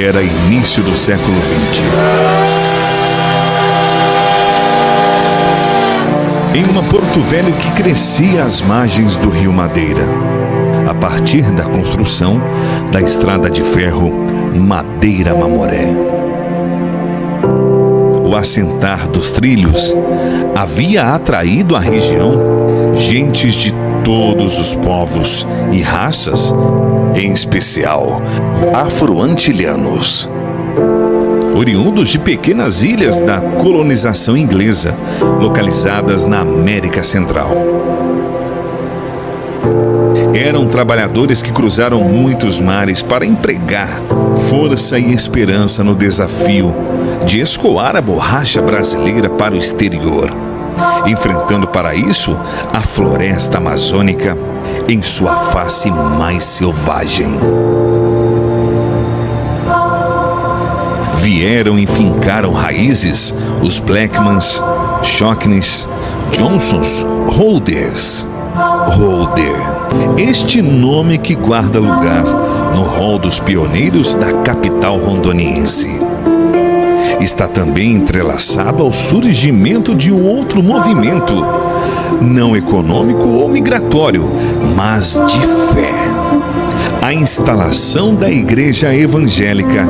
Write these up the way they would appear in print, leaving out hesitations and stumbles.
Era início do século XX. Em uma Porto Velho que crescia às margens do Rio Madeira, a partir da construção da estrada de ferro Madeira-Mamoré. O assentar dos trilhos havia atraído à região gentes de todos os povos e raças, em especial afro-antilhanos, oriundos de pequenas ilhas da colonização inglesa, localizadas na América Central. Eram trabalhadores que cruzaram muitos mares para empregar força e esperança no desafio de escoar a borracha brasileira para o exterior, enfrentando para isso a floresta amazônica em sua face mais selvagem. Vieram e fincaram raízes os Blackmans, Shockneys, Johnsons, Holders. Holder, este nome que guarda lugar no hall dos pioneiros da capital rondoniense. Está também entrelaçado ao surgimento de um outro movimento, não econômico ou migratório, mas de fé. A instalação da Igreja Evangélica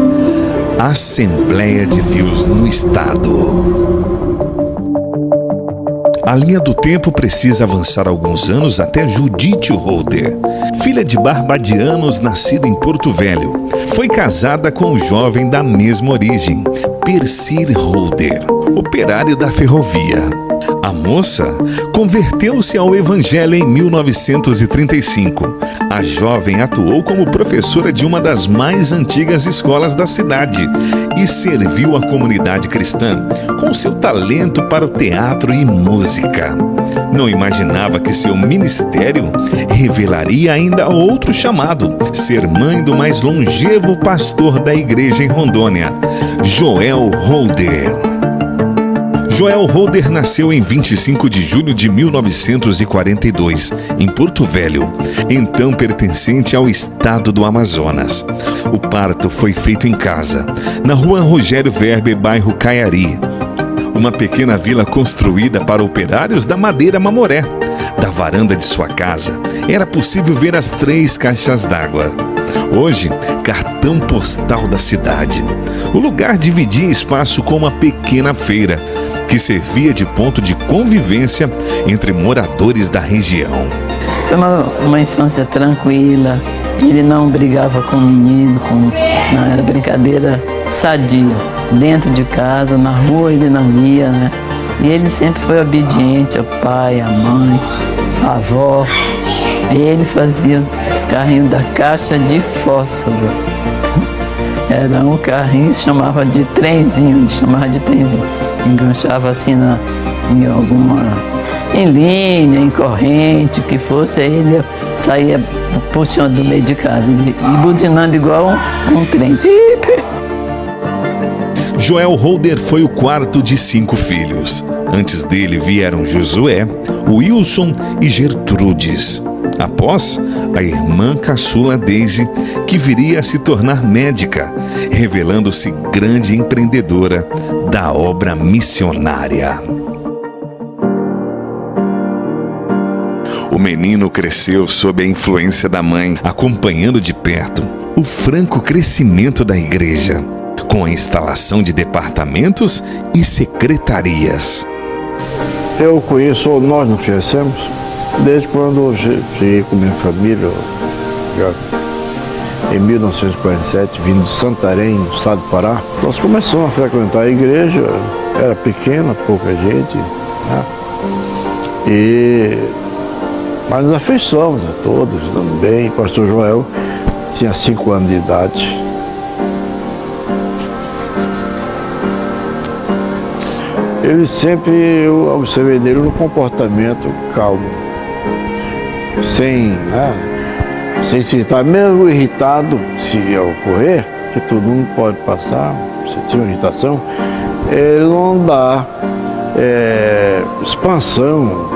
Assembleia de Deus no Estado. A linha do tempo precisa avançar alguns anos até Judite Holder, filha de barbadianos nascida em Porto Velho. Foi casada com um jovem da mesma origem, Persir Holder, operário da ferrovia. A moça converteu-se ao evangelho em 1935. A jovem atuou como professora de uma das mais antigas escolas da cidade e serviu a comunidade cristã com seu talento para o teatro e música. Não imaginava que seu ministério revelaria ainda outro chamado: ser mãe do mais longevo pastor da igreja em Rondônia, Joel Holder. Joel Holder nasceu em 25 de julho de 1942, em Porto Velho, então pertencente ao estado do Amazonas. O parto foi feito em casa, na rua Rogério Verbe, bairro Caiari, uma pequena vila construída para operários da Madeira-Mamoré. Da varanda de sua casa, era possível ver as 3 caixas d'água. Hoje, cartão postal da cidade. O lugar dividia espaço com uma pequena feira, que servia de ponto de convivência entre moradores da região. Foi uma infância tranquila, ele não brigava com o menino, não, era brincadeira sadia. Dentro de casa, na rua ele não ia, né? E ele sempre foi obediente ao pai, à mãe, à avó. Ele fazia os carrinhos da caixa de fósforo. Era um carrinho, chamava de trenzinho, enganchava assim em linha, em corrente, o que fosse, aí ele saía puxando do meio de casa e buzinando igual um trem. Joel Holder foi o quarto de 5 filhos. Antes dele vieram Josué, Wilson e Gertrudes. Após, a irmã caçula Daisy, que viria a se tornar médica, revelando-se grande empreendedora da obra missionária. O menino cresceu sob a influência da mãe, acompanhando de perto o franco crescimento da igreja, com a instalação de departamentos e secretarias. Nós nos conhecemos desde quando eu cheguei com minha família, já em 1947, vindo de Santarém, no estado do Pará. Nós começamos a frequentar a igreja, era pequena, pouca gente, né? Mas nos afeiçoamos a todos também. O pastor Joel tinha 5 anos de idade. Eu observei nele um comportamento calmo, sem se irritar, mesmo irritado, se ia ocorrer, que todo mundo pode passar, se tinha uma irritação, ele não dá expansão,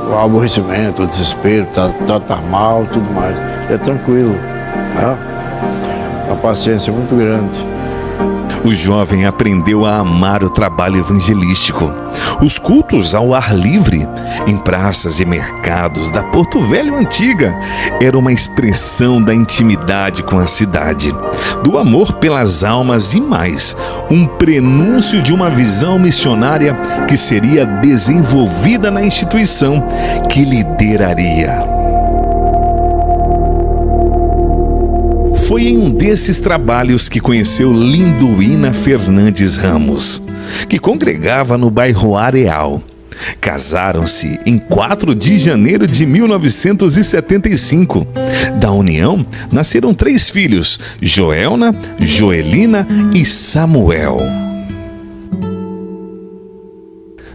o aborrecimento, o desespero, tratar mal, tudo mais. É tranquilo. paciência muito grande. O jovem aprendeu a amar o trabalho evangelístico. Os cultos ao ar livre, em praças e mercados da Porto Velho Antiga, era uma expressão da intimidade com a cidade, do amor pelas almas e mais, um prenúncio de uma visão missionária que seria desenvolvida na instituição que lideraria. Foi em um desses trabalhos que conheceu Linduína Fernandes Ramos, que congregava no bairro Areal. Casaram-se em 4 de janeiro de 1975. Da união, nasceram 3 filhos, Joelna, Joelina e Samuel.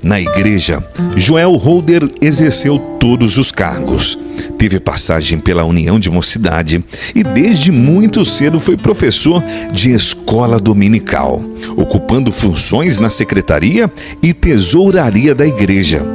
Na igreja, Joel Holder exerceu todos os cargos. Teve passagem pela União de Mocidade e desde muito cedo foi professor de escola dominical, ocupando funções na secretaria e tesouraria da igreja.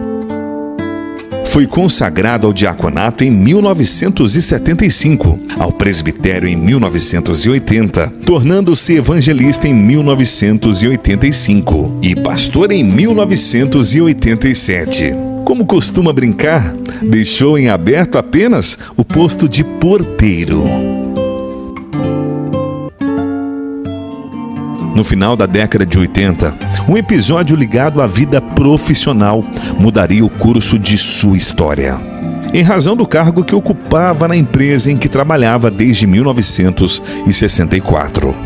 Foi consagrado ao diaconato em 1975, ao presbitério em 1980, tornando-se evangelista em 1985 e pastor em 1987. Como costuma brincar, deixou em aberto apenas o posto de porteiro. No final da década de 80, um episódio ligado à vida profissional mudaria o curso de sua história, em razão do cargo que ocupava na empresa em que trabalhava desde 1964.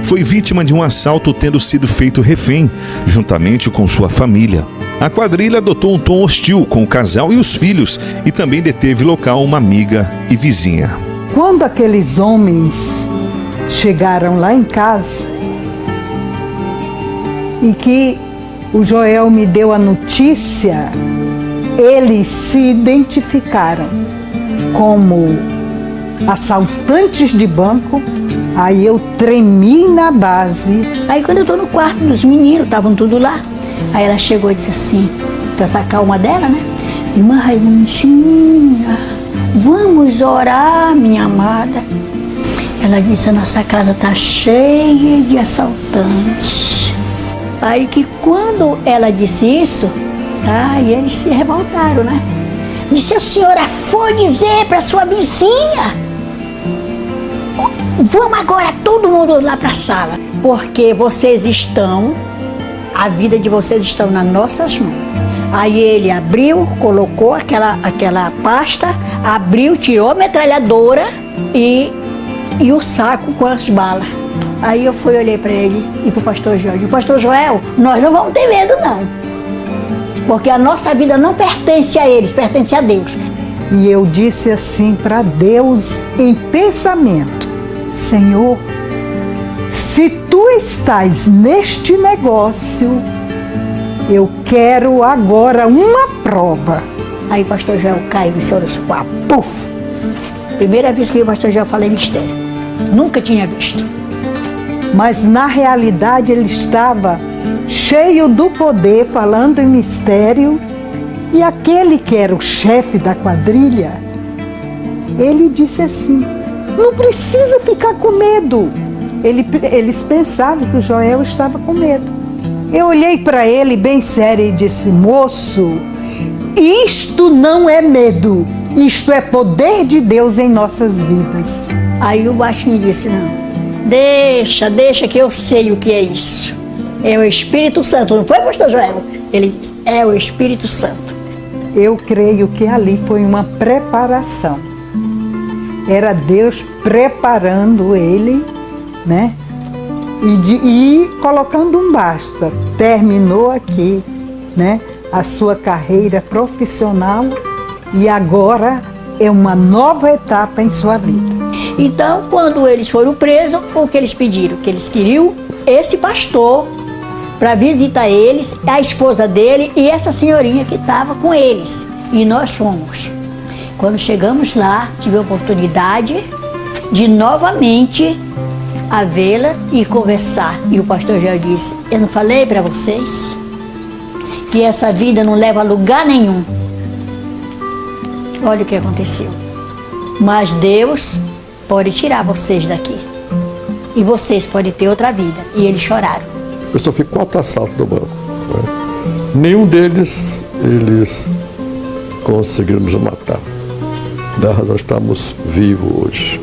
Foi vítima de um assalto, tendo sido feito refém, juntamente com sua família. A quadrilha adotou um tom hostil com o casal e os filhos e também deteve local uma amiga e vizinha. Quando aqueles homens chegaram lá em casa e que o Joel me deu a notícia, eles se identificaram como assaltantes de banco. Aí eu tremi na base. Aí quando eu tô no quarto dos meninos, estavam tudo lá. Aí ela chegou e disse assim, pra sacar uma dela, né? Irmã Raimundinha, vamos orar, minha amada. Ela disse, a nossa casa tá cheia de assaltantes. Aí que quando ela disse isso, aí eles se revoltaram, né? Disse, a senhora foi dizer para sua vizinha, vamos agora todo mundo lá para a sala, porque vocês estão, a vida de vocês estão nas nossas mãos. Aí ele abriu, colocou aquela pasta, abriu, tirou a metralhadora e o saco com as balas. Aí eu fui, olhei para ele e para o pastor Joel. O pastor Joel, nós não vamos ter medo não, porque a nossa vida não pertence a eles, pertence a Deus. E eu disse assim para Deus em pensamento, Senhor, se tu estás neste negócio, eu quero agora uma prova. Aí o pastor Joel caiu em cima do sofá, puf! Primeira vez que o pastor Joel falou em mistério, nunca tinha visto. Mas na realidade ele estava cheio do poder, falando em mistério, e aquele que era o chefe da quadrilha, ele disse assim, não precisa ficar com medo. Eles pensavam que o Joel estava com medo. Eu olhei para ele bem sério e disse, moço, isto não é medo, isto é poder de Deus em nossas vidas. Aí o baixinho disse, não, deixa que eu sei o que é isso. É o Espírito Santo, não foi, pastor Joel? Ele disse, é o Espírito Santo. Eu creio que ali foi uma preparação. Era Deus preparando ele, né? E colocando um basta. Terminou aqui, né? A sua carreira profissional e agora é uma nova etapa em sua vida. Então, quando eles foram presos, o que eles pediram? Que eles queriam esse pastor para visitar eles, a esposa dele e essa senhorinha que estava com eles. E nós fomos. Quando chegamos lá, tive a oportunidade de novamente a vê-la e conversar. E o pastor já disse, eu não falei para vocês que essa vida não leva a lugar nenhum. Olha o que aconteceu. Mas Deus pode tirar vocês daqui. e vocês podem ter outra vida. E eles choraram. Eu sofri 4 assaltos do banco. Nenhum deles, eles conseguiram nos matar. Da razão estamos vivos hoje.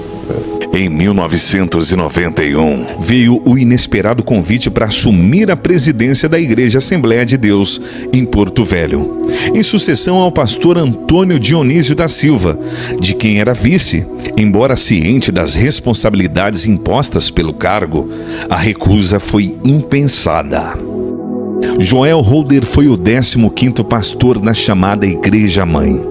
Em 1991, veio o inesperado convite para assumir a presidência da Igreja Assembleia de Deus em Porto Velho, em sucessão ao pastor Antônio Dionísio da Silva, de quem era vice. Embora ciente das responsabilidades impostas pelo cargo, a recusa foi impensada. Joel Holder foi o 15º pastor da chamada Igreja Mãe,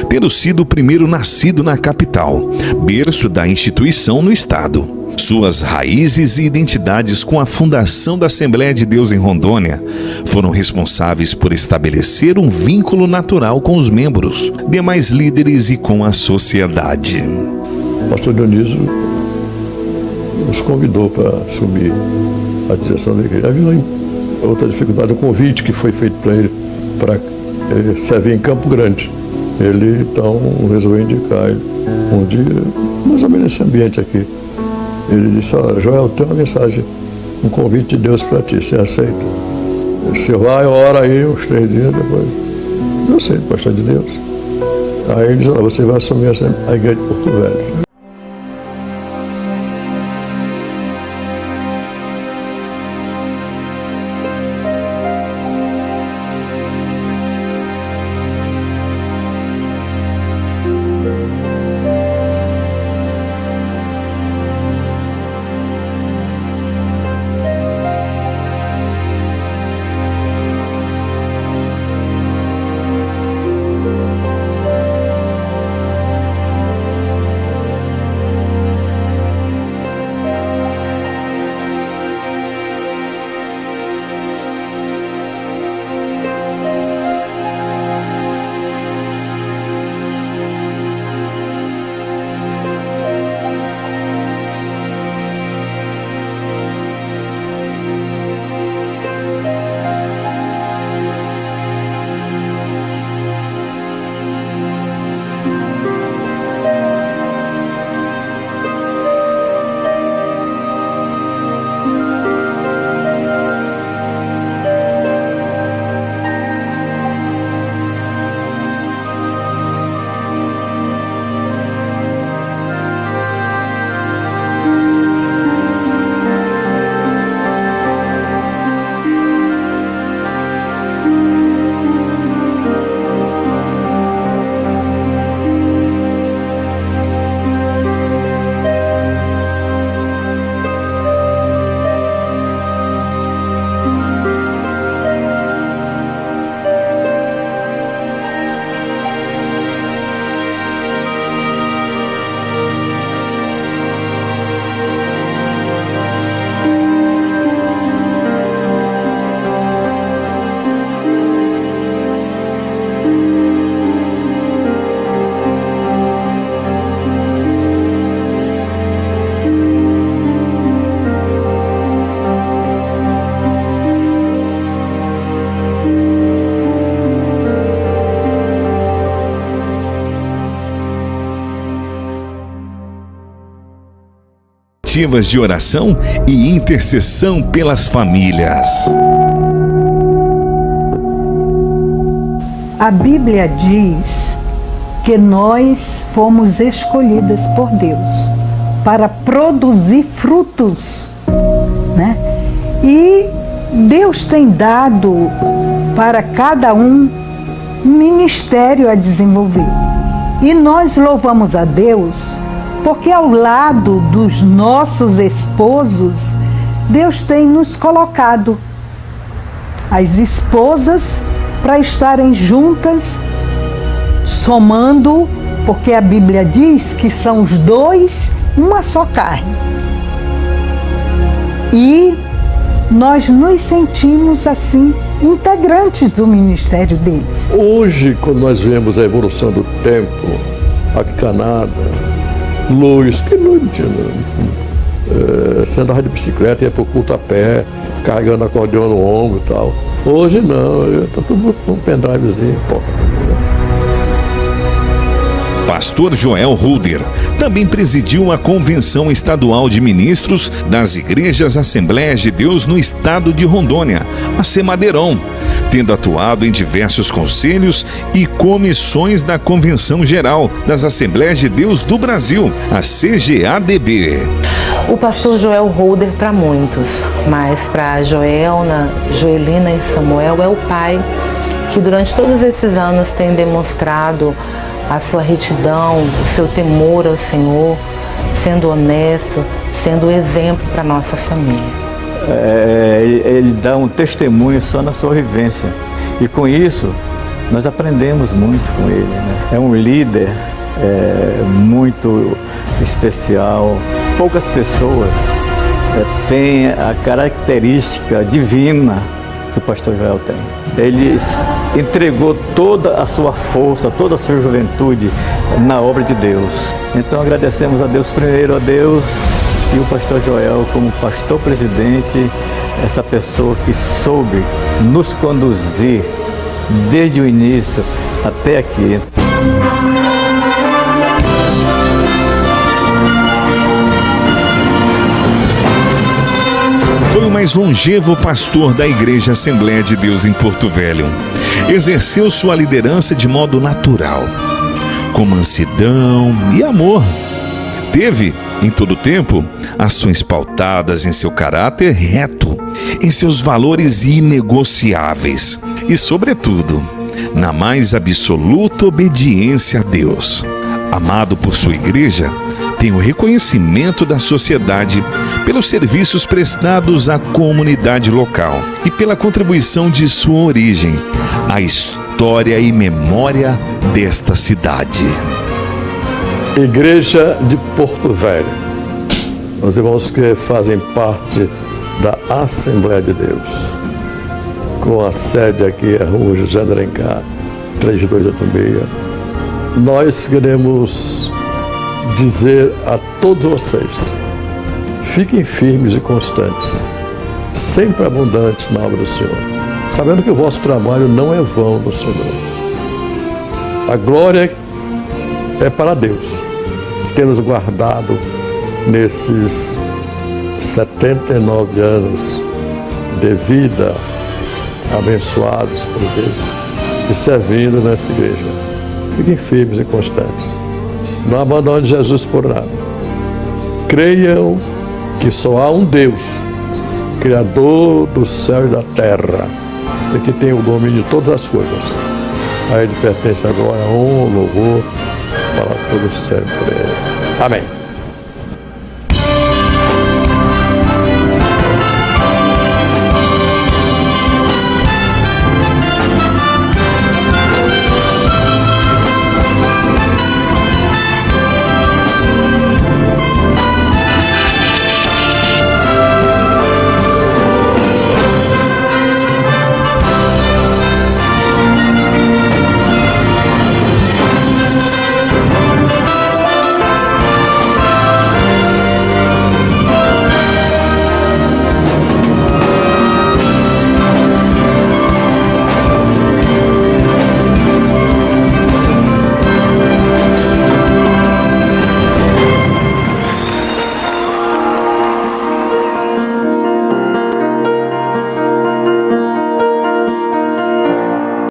tendo sido o primeiro nascido na capital, berço da instituição no estado. Suas raízes e identidades com a fundação da Assembleia de Deus em Rondônia foram responsáveis por estabelecer um vínculo natural com os membros, demais líderes e com a sociedade. O pastor Dionísio nos convidou para assumir a direção da igreja. Havia outra dificuldade, o convite que foi feito para ele para servir em Campo Grande. Ele então resolveu indicar ele um dia, mais ou menos nesse ambiente aqui. Ele disse: olha, Joel, tem uma mensagem, um convite de Deus para ti, você aceita? Você vai, ora aí uns 3 dias depois. Eu aceito, pastor de Deus. Aí ele disse: olha, você vai assumir a igreja de Porto Velho. De oração e intercessão pelas famílias. A Bíblia diz que nós fomos escolhidas por Deus para produzir frutos, né? E Deus tem dado para cada um ministério a desenvolver. E nós louvamos a Deus porque ao lado dos nossos esposos, Deus tem nos colocado as esposas para estarem juntas, somando, porque a Bíblia diz que são os dois uma só carne. E nós nos sentimos assim, integrantes do ministério deles. Hoje, quando nós vemos a evolução do tempo, a Canadá, luz, que luz não tinha, você andava de bicicleta, ia pro culto a pé, carregando acordeão no ombro e tal. Hoje não, tá tudo com um pendrivezinho, pô. Pastor Joel Holder também presidiu a Convenção Estadual de Ministros das Igrejas Assembleias de Deus no estado de Rondônia, a CEMADERON, tendo atuado em diversos conselhos e comissões da Convenção Geral das Assembleias de Deus do Brasil, a CGADB. O pastor Joel Holder para muitos, mas para Joelna, Joelina e Samuel é o pai que durante todos esses anos tem demonstrado a sua retidão, o seu temor ao Senhor, sendo honesto, sendo exemplo para a nossa família. Ele dá um testemunho só na sua vivência. E com isso, nós aprendemos muito com ele, né? É um líder muito especial. Poucas pessoas têm a característica divina que o pastor Joel tem. Ele entregou toda a sua força, toda a sua juventude na obra de Deus. Então agradecemos a Deus primeiro, a Deus e o pastor Joel como pastor presidente, essa pessoa que soube nos conduzir desde o início até aqui. Foi o mais longevo pastor da Igreja Assembleia de Deus em Porto Velho. Exerceu sua liderança de modo natural, com mansidão e amor. Teve, em todo tempo, ações pautadas em seu caráter reto, em seus valores inegociáveis e, sobretudo, na mais absoluta obediência a Deus. Amado por sua igreja, tem o reconhecimento da sociedade pelos serviços prestados à comunidade local e pela contribuição de sua origem à história e memória desta cidade. Igreja de Porto Velho. Os irmãos que fazem parte da Assembleia de Deus, com a sede aqui, a Rua José de Alencar, 3286. Nós queremos dizer a todos vocês: fiquem firmes e constantes, sempre abundantes na obra do Senhor, sabendo que o vosso trabalho não é vão no Senhor. A glória é para Deus, que tem nos guardado nesses 79 anos de vida abençoados por Deus e servindo nessa igreja. Fiquem firmes e constantes. Não abandone Jesus por nada. Creiam que só há um Deus, Criador do céu e da terra, e que tem o domínio de todas as coisas. A Ele pertence agora a honra, louvor, para todos sempre. Amém.